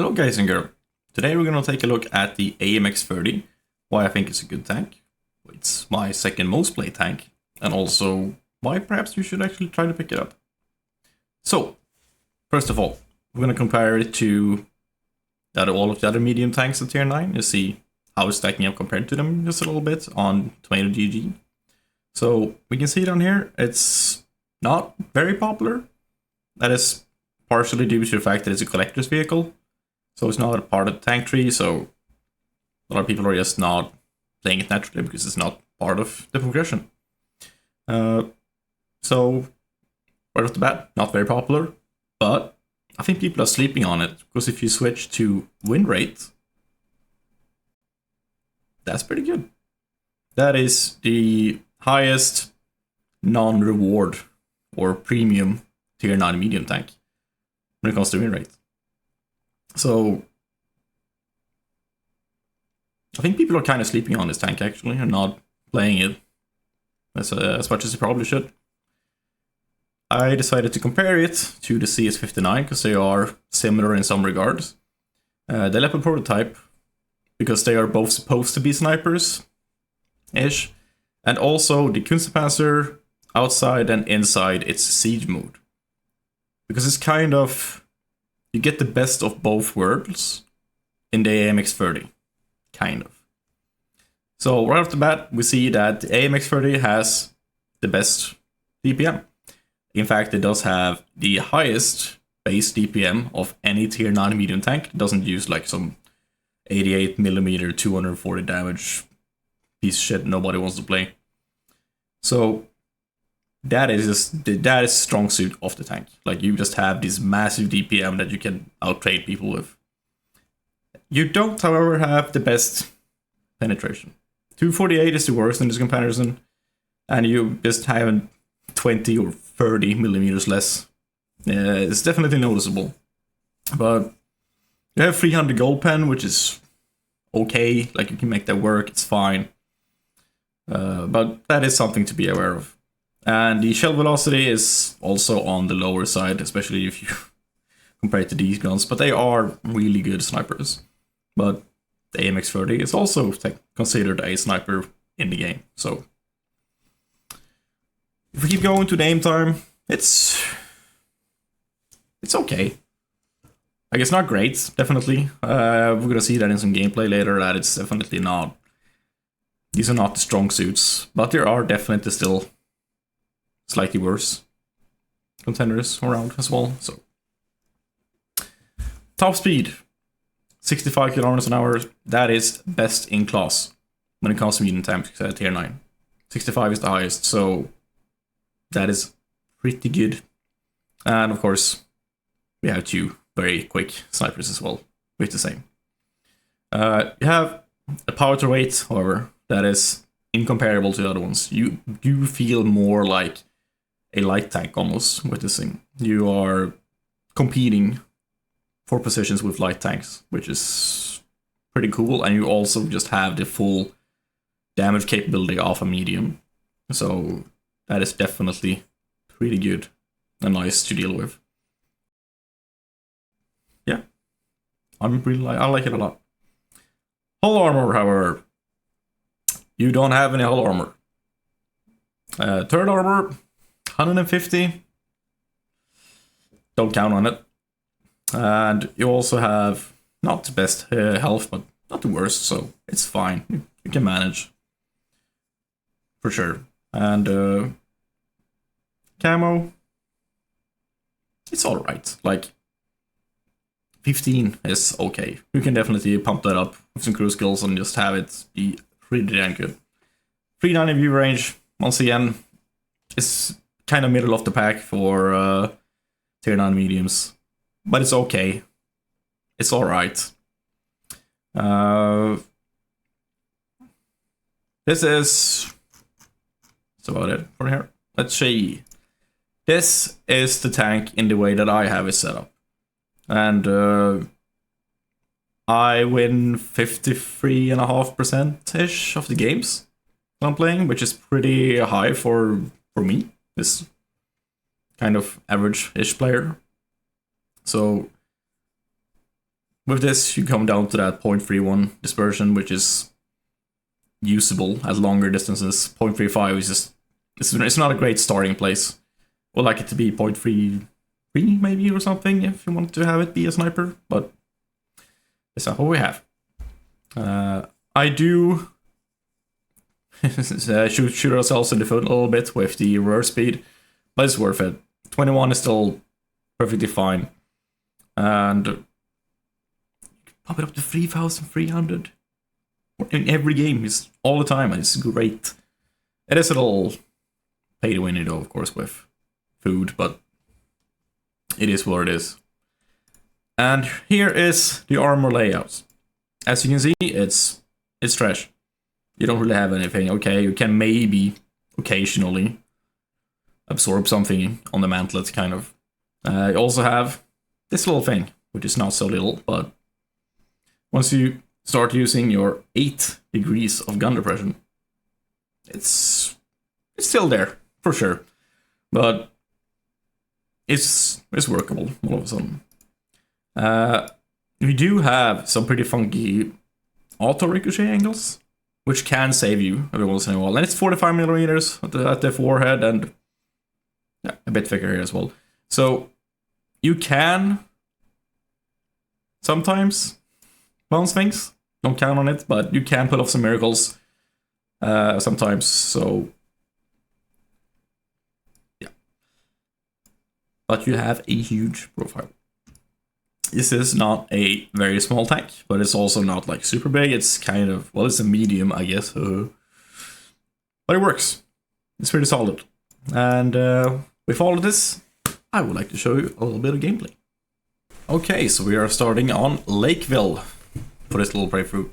Hello guys and girl. Today we're going to take a look at the AMX30, why I think it's a good tank. It's my second most played tank, and also why perhaps you should actually try to pick it up. So, first of all, we're going to compare it to all of the other medium tanks at tier 9 to see how it's stacking up compared to them just a little bit on Tomato GG. So, we can see down here, it's not very popular. That is partially due to the fact that it's a collector's vehicle. So it's not a part of the tank tree, so a lot of people are just not playing it naturally because it's not part of the progression. So, right off the bat, not very popular, but I think people are sleeping on it, because if you switch to win rate, that's pretty good. That is the highest non-reward or premium tier 9 medium tank when it comes to win rate. So, I think people are kind of sleeping on this tank actually, and not playing it as much as they probably should. I decided to compare it to the CS59 because they are similar in some regards. The Leopard prototype, because they are both supposed to be snipers-ish, and also the Kunstpanzer outside and inside its siege mode. Because it's kind of, you get the best of both worlds in the AMX30, kind of. So right off the bat, we see that the AMX30 has the best DPM. In fact, it does have the highest base DPM of any tier 9 medium tank. It doesn't use like some 88mm 240 damage piece of shit nobody wants to play. So that is strong suit of the tank. Like, you just have this massive DPM that you can outtrade people with. You don't, however, have the best penetration. 248 is the worst in this comparison, and you just have 20 or 30 millimeters less. It's definitely noticeable. But you have 300 gold pen, which is okay. Like, you can make that work, it's fine. But that is something to be aware of. And the shell velocity is also on the lower side, especially if you compare it to these guns. But they are really good snipers. But the AMX30 is also considered a sniper in the game. So if we keep going to the aim time, it's okay. Like, it's not great, definitely. We're gonna see that in some gameplay later, that it's definitely not. These are not the strong suits, but there are definitely still slightly worse contenders around as well. So, top speed, 65 kilometers an hour. That is best in class when it comes to medium tanks at tier 9. 65 is the highest, so that is pretty good. And of course, we have two very quick snipers as well with the same. You have a power to weight, however, that is incomparable to the other ones. You feel more like a light tank almost with this thing. You are competing for positions with light tanks, which is pretty cool, and you also just have the full damage capability of a medium. So that is definitely pretty good and nice to deal with. Yeah, I like it a lot. Hull armor, however, you don't have any hull armor. Third armor, 150. Don't count on it. And you also have not the best health, but not the worst, so it's fine. You can manage. For sure. And camo, it's alright. Like, 15 is okay. You can definitely pump that up with some crew skills and just have it be pretty damn good. 390 view range, once again, is kind of middle of the pack for tier 9 mediums. But it's okay. It's alright. This is... That's about it for here. Let's see. This is the tank in the way that I have it set up. And I win 53.5%-ish of the games I'm playing, which is pretty high for me, this kind of average-ish player. So with this, you come down to that 0.31 dispersion, which is usable at longer distances. 0.35 is just, it's not a great starting place. Would like it to be 0.33 maybe or something if you want to have it be a sniper, but that's not what we have. I do shoot ourselves in the foot a little bit with the reverse speed, but it's worth it. 21 is still perfectly fine. And you can pump it up to 3,300 in every game, is all the time, and it's great. It is a little pay to win, though, of course, with food, but it is what it is. And here is the armor layouts. As you can see, it's trash. You don't really have anything. Okay, you can maybe occasionally absorb something on the mantlet, kind of. You also have this little thing, which is not so little, but once you start using your 8 degrees of gun depression, it's still there, for sure. But it's workable all of a sudden. We do have some pretty funky auto ricochet angles, which can save you every once in a while. And it's 45 millimeters at the forehead, and yeah, a bit thicker here as well. So you can sometimes bounce things. Don't count on it, but you can pull off some miracles sometimes. So yeah, but you have a huge profile. This is not a very small tank, but it's also not like super big. It's kind of, well, it's a medium, I guess. But it works. It's pretty solid. And with all of this, I would like to show you a little bit of gameplay. Okay, so we are starting on Lakeville for this little playthrough.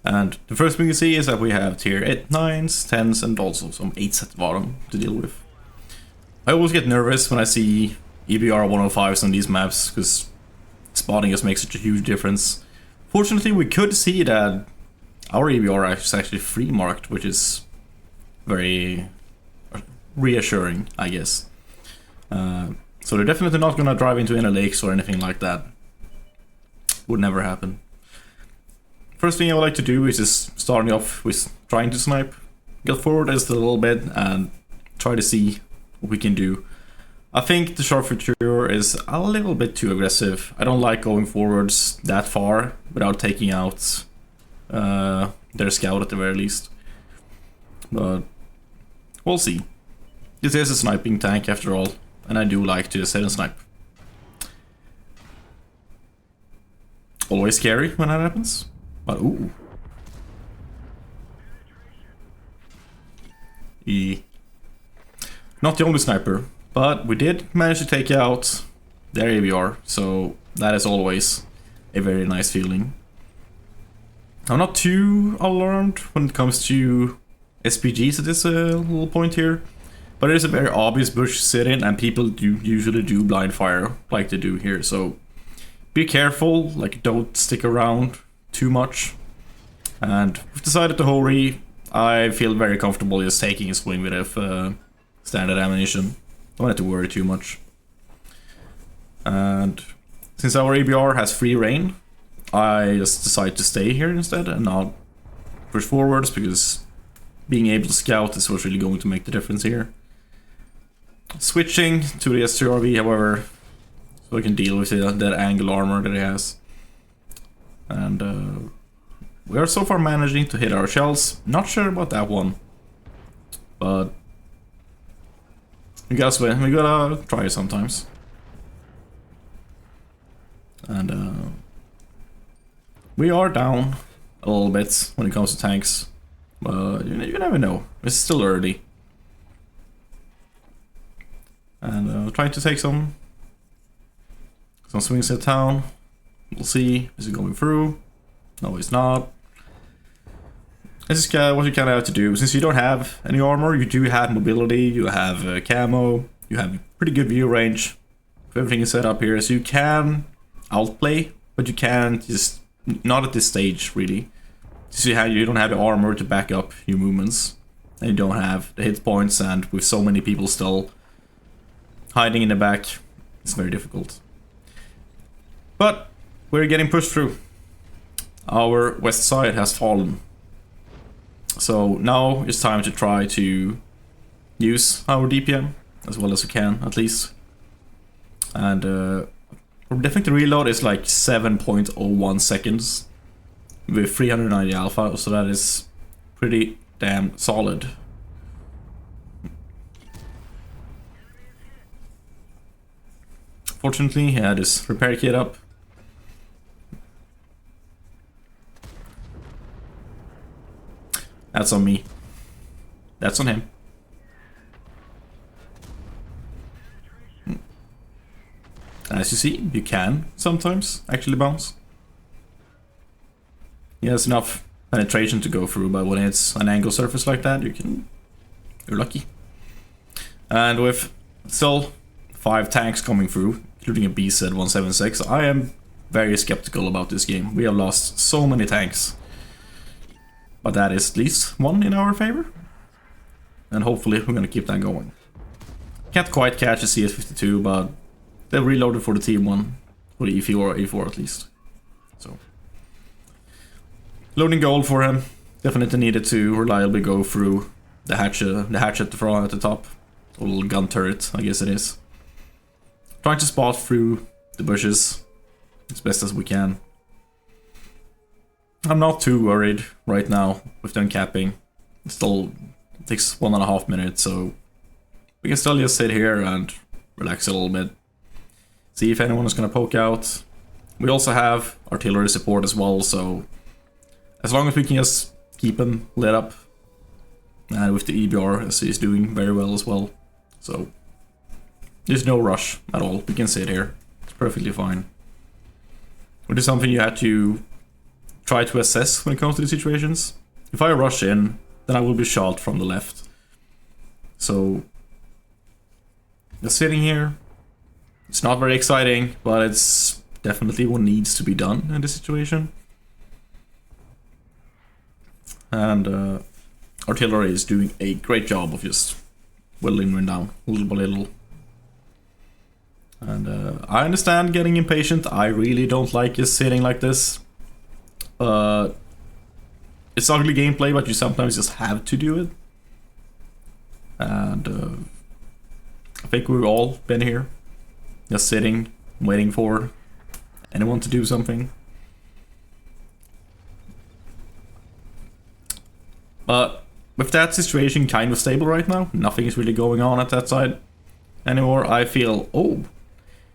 And the first thing you see is that we have tier 8, 9s, 10s, and also some 8s at the bottom to deal with. I always get nervous when I see EBR 105s on these maps, because spotting just makes such a huge difference. Fortunately, we could see that our EBR is actually free marked, which is very reassuring, I guess. So they're definitely not gonna drive into any lakes or anything like that. Would never happen. First thing I would like to do is just starting off with trying to snipe. Get forward just a little bit and try to see what we can do. I think the sharpshooter is a little bit too aggressive. I don't like going forwards that far without taking out their scout at the very least. But we'll see. This is a sniping tank after all, and I do like to sit and snipe. Always scary when that happens, but ooh. Not the only sniper. But we did manage to take out their ABR, so that is always a very nice feeling. I'm not too alarmed when it comes to SPGs at this little point here, but it is a very obvious bush to sit in, and people do usually do blind fire like they do here, so be careful, like don't stick around too much. And we've decided to hurry. I feel very comfortable just taking a swing with standard ammunition. Don't have to worry too much. And since our ABR has free reign, I just decided to stay here instead and not push forwards, because being able to scout is what's really going to make the difference here. Switching to the STRV, however, so I can deal with that angle armor that it has. And we are so far managing to hit our shells. Not sure about that one, but we gotta try it sometimes. And we are down a little bit when it comes to tanks, but you never know. It's still early. And trying to take some swings at town. We'll see. Is it going through? No, it's not. This is what you kind of have to do. Since you don't have any armor, you do have mobility, you have camo, you have pretty good view range. Everything is set up here, so you can outplay, but you can't just, not at this stage really. So you don't have the armor to back up your movements, and you don't have the hit points, and with so many people still hiding in the back, it's very difficult. But we're getting pushed through. Our west side has fallen. So now it's time to try to use our DPM as well as we can, at least. And I think the reload is like 7.01 seconds with 390 alpha, so that is pretty damn solid. Fortunately, he had his repair kit up. That's on me. That's on him. As you see, you can sometimes actually bounce. He has enough penetration to go through, but when it's an angle surface like that, you're lucky. And with still 5 tanks coming through, including a BZ-176, I am very skeptical about this game. We have lost so many tanks. But that is at least one in our favor. And hopefully we're gonna keep that going. Can't quite catch a CS-52, but they reloaded for the team one. For the E4 or A4 at least. So loading gold for him. Definitely needed to reliably go through the hatch at the front at the top. A little gun turret, I guess it is. Trying to spot through the bushes as best as we can. I'm not too worried right now with them capping. It still takes 1.5 minutes, so we can still just sit here and relax a little bit. See if anyone is going to poke out. We also have artillery support as well, so as long as we can just keep him lit up. And with the EBR, as he's doing very well as well. So there's no rush at all. We can sit here. It's perfectly fine. Which is something you had to try to assess when it comes to these situations. If I rush in, then I will be shot from the left. So just sitting here, it's not very exciting, but it's definitely what needs to be done in this situation. And artillery is doing a great job of just whittling them down little by little. And I understand getting impatient. I really don't like just sitting like this. It's ugly gameplay, but you sometimes just have to do it. And I think we've all been here. Just sitting, waiting for anyone to do something. But with that situation kind of stable right now, nothing is really going on at that side anymore. I feel, oh,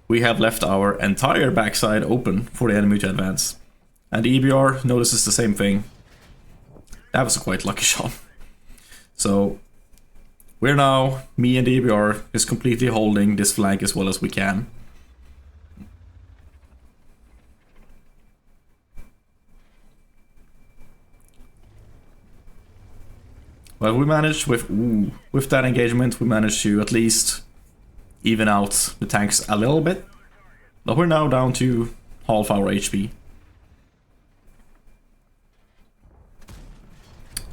we have left our entire backside open for the enemy to advance. And the EBR notices the same thing. That was a quite lucky shot. So we're now, me and the EBR, is completely holding this flank as well as we can. Well, we managed with that engagement, we managed to at least even out the tanks a little bit. But we're now down to half our HP.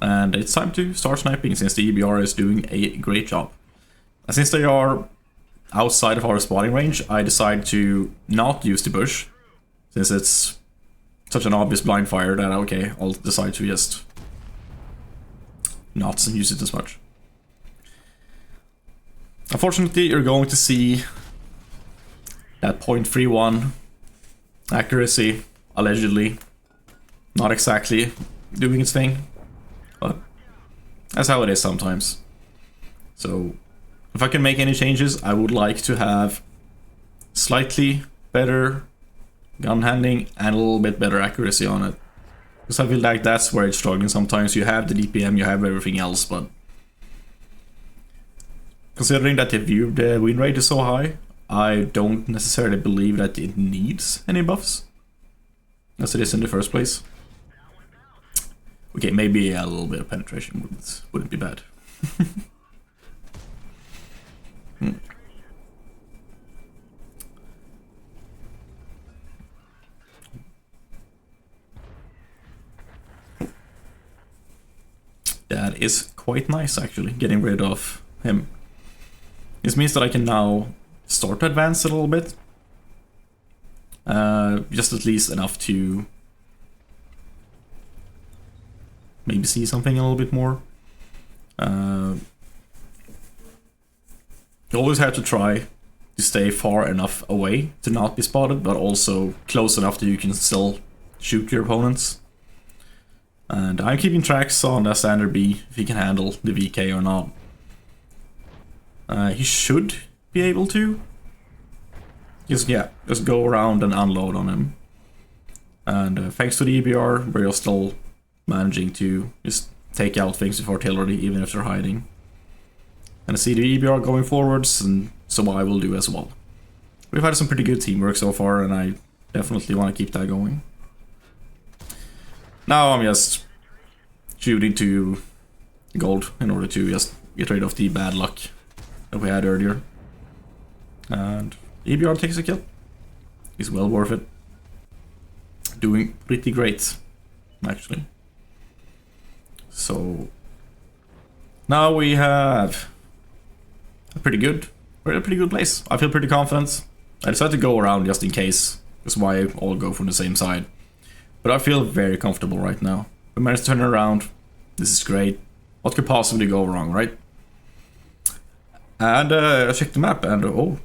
And it's time to start sniping since the EBR is doing a great job. And since they are outside of our spotting range, I decide to not use the bush. Since it's such an obvious blind fire that, okay, I'll decide to just not use it as much. Unfortunately, you're going to see that 0.31 accuracy, allegedly, not exactly doing its thing, but that's how it is sometimes. So if I can make any changes, I would like to have slightly better gun handling and a little bit better accuracy on it. Because I feel like that's where it's struggling sometimes. You have the DPM, you have everything else, but considering that the win rate is so high, I don't necessarily believe that it needs any buffs, as it is in the first place. Okay, maybe a little bit of penetration wouldn't be bad. That is quite nice, actually, getting rid of him. This means that I can now start to advance a little bit. Just at least enough to maybe see something a little bit more. You always have to try to stay far enough away to not be spotted, but also close enough that you can still shoot your opponents. And I'm keeping tracks on the standard B, if he can handle the VK or not. He should be able to. Just go around and unload on him. And thanks to the EBR, we're still managing to just take out things with artillery, even if they're hiding. And I see the EBR going forwards, and so I will do as well. We've had some pretty good teamwork so far, and I definitely want to keep that going. Now I'm just shooting to gold in order to just get rid of the bad luck that we had earlier. And EBR takes a kill. It's well worth it. Doing pretty great, actually. So now we have a pretty good place. I feel pretty confident. I decided to go around just in case. That's why I all go from the same side. But I feel very comfortable right now. We managed to turn it around. This is great. What could possibly go wrong, right? And I checked the map and oh.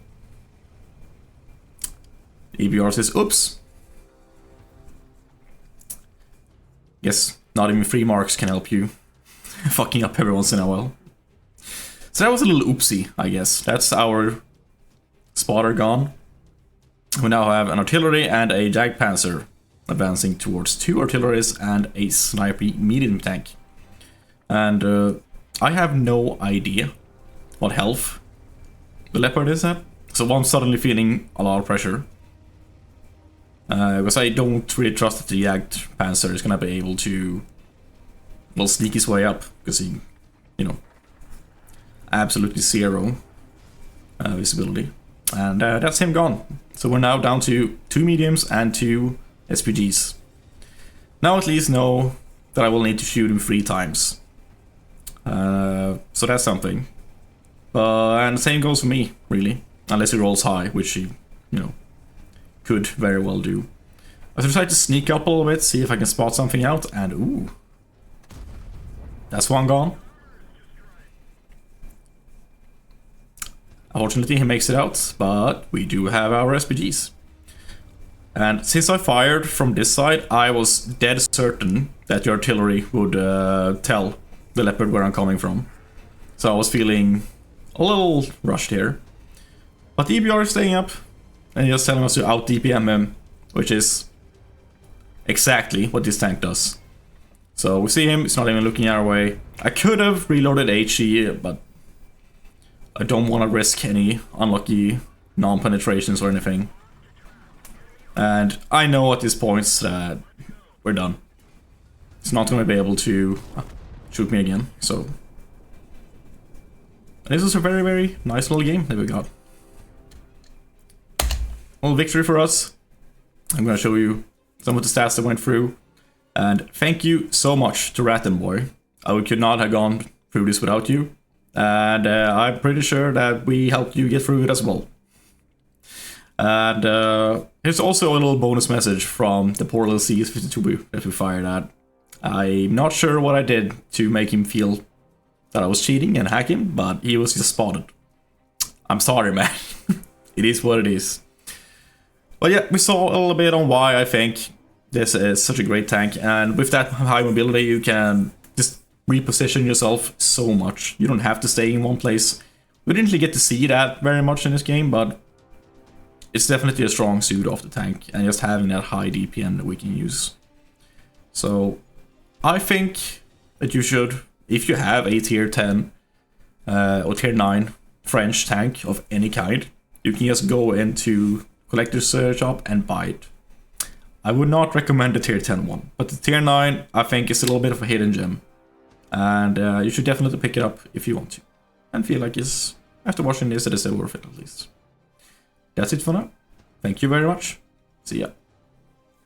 EBR says, oops. Guess not even 3 marks can help you. Fucking up every once in a while. So that was a little oopsie, I guess. That's our spotter gone. We now have an artillery and a Jagdpanzer advancing towards 2 artilleries and a sniper medium tank. And I have no idea what health the Leopard is at. So I'm suddenly feeling a lot of pressure. Because I don't really trust that the Jagdpanzer is gonna be able to, well, sneak his way up. Because he, you know, absolutely 0 visibility. And that's him gone. So we're now down to 2 mediums and 2 SPGs. Now at least know that I will need to shoot him 3 times. So that's something. And the same goes for me, really. Unless he rolls high, which he, you know, could very well do. I decided to sneak up a little bit, see if I can spot something out, and ooh. That's one gone. Unfortunately, he makes it out, but we do have our SPGs. And since I fired from this side, I was dead certain that the artillery would tell the Leopard where I'm coming from. So I was feeling a little rushed here. But the EBR is staying up and just telling us to out DPM him, which is exactly what this tank does. So we see him, he's not even looking our way. I could have reloaded HE, but I don't want to risk any unlucky non-penetrations or anything. And I know at this point that we're done. It's not going to be able to shoot me again, so... This is a very, very nice little game that we got. Little victory for us. I'm going to show you some of the stats that went through. And thank you so much to Rattenboy. I could not have gone through this without you. And I'm pretty sure that we helped you get through it as well. And here's also a little bonus message from the poor little CS52 that we fired at. I'm not sure what I did to make him feel that I was cheating and hacking, but he was just spotted. I'm sorry, man. It is what it is. But yeah, we saw a little bit on why I think this is such a great tank, and with that high mobility you can just reposition yourself so much. You don't have to stay in one place. We didn't really get to see that very much in this game, but it's definitely a strong suit of the tank, and just having that high DPM that we can use. So I think that you should, if you have a tier 10 or tier 9 French tank of any kind, you can just go into collector's shop and buy it. I would not recommend the tier 10 one, but the tier 9 I think is a little bit of a hidden gem. And you should definitely pick it up if you want to. And feel like it's, after watching this, it is worth it at least. That's it for now. Thank you very much. See ya.